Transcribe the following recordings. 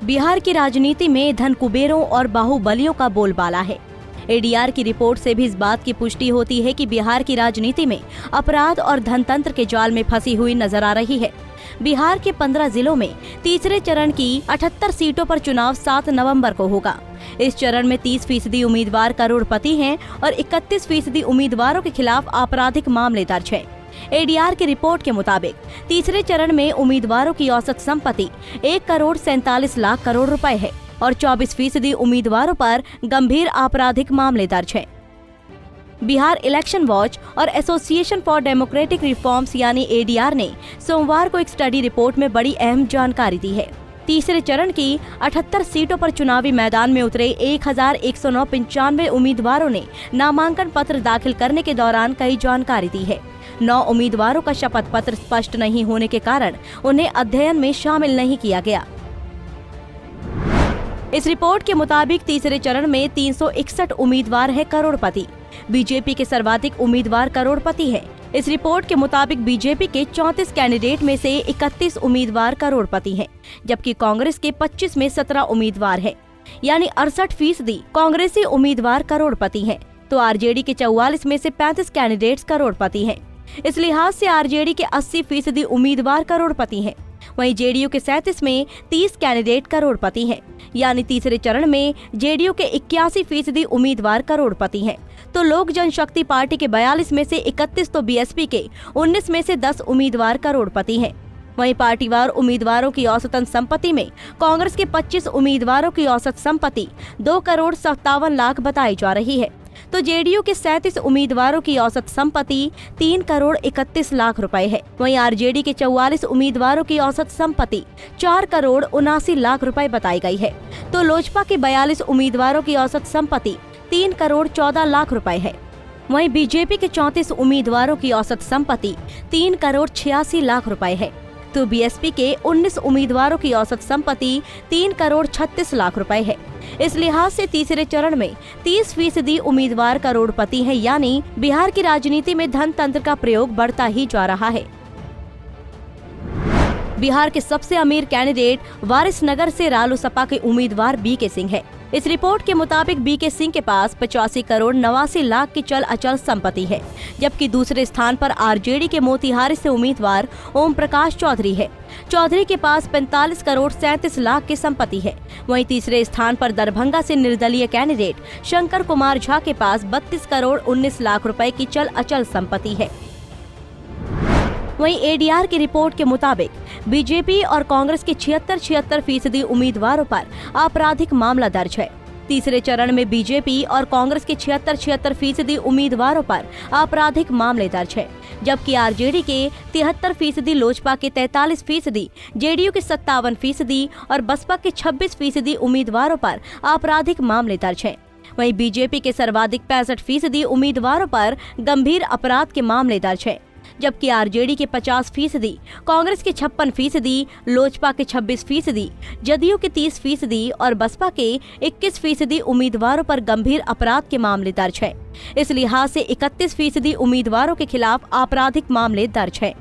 बिहार की राजनीति में धन कुबेरों और बाहुबलियों का बोलबाला है। एडीआर की रिपोर्ट से भी इस बात की पुष्टि होती है कि बिहार की राजनीति में अपराध और धनतंत्र के जाल में फंसी हुई नजर आ रही है। बिहार के 15 जिलों में तीसरे चरण की 78 सीटों पर चुनाव 7 नवंबर को होगा। इस चरण में 30% उम्मीदवार करोड़पति हैं और 31% उम्मीदवारों के खिलाफ आपराधिक मामले दर्ज हैं। एडीआर की रिपोर्ट के मुताबिक तीसरे चरण में उम्मीदवारों की औसत संपत्ति 1,47,00,000 करोड़ रुपए है और 24% उम्मीदवारों पर गंभीर आपराधिक मामले दर्ज हैं। बिहार इलेक्शन वॉच और एसोसिएशन फॉर डेमोक्रेटिक रिफॉर्म्स यानी एडीआर ने सोमवार को एक स्टडी रिपोर्ट में बड़ी अहम जानकारी दी है। तीसरे चरण की 78 सीटों पर चुनावी मैदान में उतरे 1,195 उम्मीदवारों ने नामांकन पत्र दाखिल करने के दौरान कई जानकारी दी है। 9 उम्मीदवारों का शपथ पत्र स्पष्ट नहीं होने के कारण उन्हें अध्ययन में शामिल नहीं किया गया। इस रिपोर्ट के मुताबिक तीसरे चरण में 361 उम्मीदवार हैं करोड़पति। बीजेपी के सर्वाधिक उम्मीदवार करोड़पति हैं। इस रिपोर्ट के मुताबिक बीजेपी के 34 कैंडिडेट में से 31 उम्मीदवार करोड़पति हैं, जबकि कांग्रेस के 25 में 17 उम्मीदवार हैं, यानी 68% कांग्रेसी उम्मीदवार करोड़पति हैं। तो आरजेडी के 44 में से 35 कैंडिडेट्स करोड़पति हैं। इस लिहाज से आरजेडी के 80% उम्मीदवार करोड़पति हैं। वहीं जेडीयू के 37 में 30 कैंडिडेट करोड़पति हैं, यानी तीसरे चरण में जेडीयू के 81% उम्मीदवार करोड़पति हैं। तो लोक जनशक्ति पार्टी के 42 में से 31, तो बीएसपी के 19 में से 10 उम्मीदवार करोड़पति हैं। वहीं पार्टीवार उम्मीदवारों की औसतन संपत्ति में कांग्रेस के 25 उम्मीदवारों की औसत संपत्ति 2,57,00,000 बताई जा रही है, तो जेडीयू के 37 उम्मीदवारों की औसत संपत्ति 3,31,00,000 रुपए है। वहीं आरजेडी के 44 उम्मीदवारों की औसत संपत्ति 4,79,00,000 रुपए बताई गई है। तो लोजपा के 42 उम्मीदवारों की औसत संपत्ति 3,14,00,000 रुपए है। वहीं बीजेपी के 34 उम्मीदवारों की औसत संपत्ति 3,86,00,000 रुपए है। तो बीएसपी के 19 उम्मीदवारों की औसत संपत्ति 3,36,00,000 रुपए है। इस लिहाज से तीसरे चरण में 30% उम्मीदवार करोड़पति हैं, यानी बिहार की राजनीति में धन तंत्र का प्रयोग बढ़ता ही जा रहा है। बिहार के सबसे अमीर कैंडिडेट वारिसनगर से रालोसपा के उम्मीदवार बीके सिंह है। इस रिपोर्ट के मुताबिक बीके सिंह के पास 85,89,00,000 की चल अचल संपत्ति है, जबकि दूसरे स्थान पर आरजेडी के मोतिहारी से उम्मीदवार ओम प्रकाश चौधरी है। चौधरी के पास 45,37,00,000 की संपत्ति है। वहीं तीसरे स्थान पर दरभंगा से निर्दलीय कैंडिडेट शंकर कुमार झा के पास 32,19,00,000 रुपए की चल अचल संपत्ति है। वहीं एडीआर की रिपोर्ट के मुताबिक बीजेपी और कांग्रेस के 76% उम्मीदवारों पर आपराधिक मामला दर्ज है। तीसरे चरण में बीजेपी और कांग्रेस के 76% उम्मीदवारों पर आपराधिक मामले दर्ज है, जबकि आरजेडी के 73%, लोजपा के 43%, जेडीयू के 57% और बसपा के 26% उम्मीदवारों पर आपराधिक मामले दर्ज हैं। वहीं बीजेपी के सर्वाधिक 65% उम्मीदवारों पर गंभीर अपराध के मामले दर्ज हैं, जबकि आरजेडी के 50%, कांग्रेस के 56%, लोजपा के 26%, जदयू के 30% और बसपा के 21% उम्मीदवारों पर गंभीर अपराध के मामले दर्ज हैं। इस लिहाज से 31% उम्मीदवारों के खिलाफ आपराधिक मामले दर्ज हैं।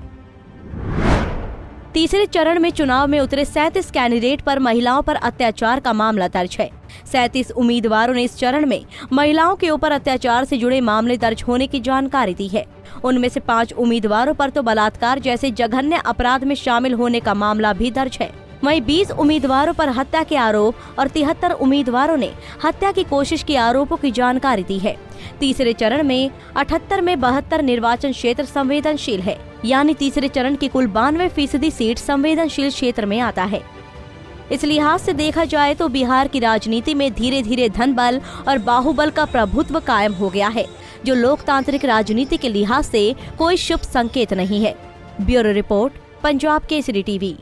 तीसरे चरण में चुनाव में उतरे 37 कैंडिडेट पर महिलाओं पर अत्याचार का मामला दर्ज है। 37 उम्मीदवारों ने इस चरण में महिलाओं के ऊपर अत्याचार से जुड़े मामले दर्ज होने की जानकारी दी है। उनमें से 5 उम्मीदवारों पर तो बलात्कार जैसे जघन्य अपराध में शामिल होने का मामला भी दर्ज है। वहीं 20 उम्मीदवारों पर हत्या के आरोप और 73 उम्मीदवारों ने हत्या की कोशिश के आरोपों की जानकारी दी है। तीसरे चरण में 78 में 72 निर्वाचन क्षेत्र संवेदनशील है, यानी तीसरे चरण की कुल 92% सीट संवेदनशील क्षेत्र में आता है। इस लिहाज से देखा जाए तो बिहार की राजनीति में धीरे धीरे धन बल और बाहुबल का प्रभुत्व कायम हो गया है, जो लोकतांत्रिक राजनीति के लिहाज से कोई शुभ संकेत नहीं है। Bureau report, Punjab Kesari TV.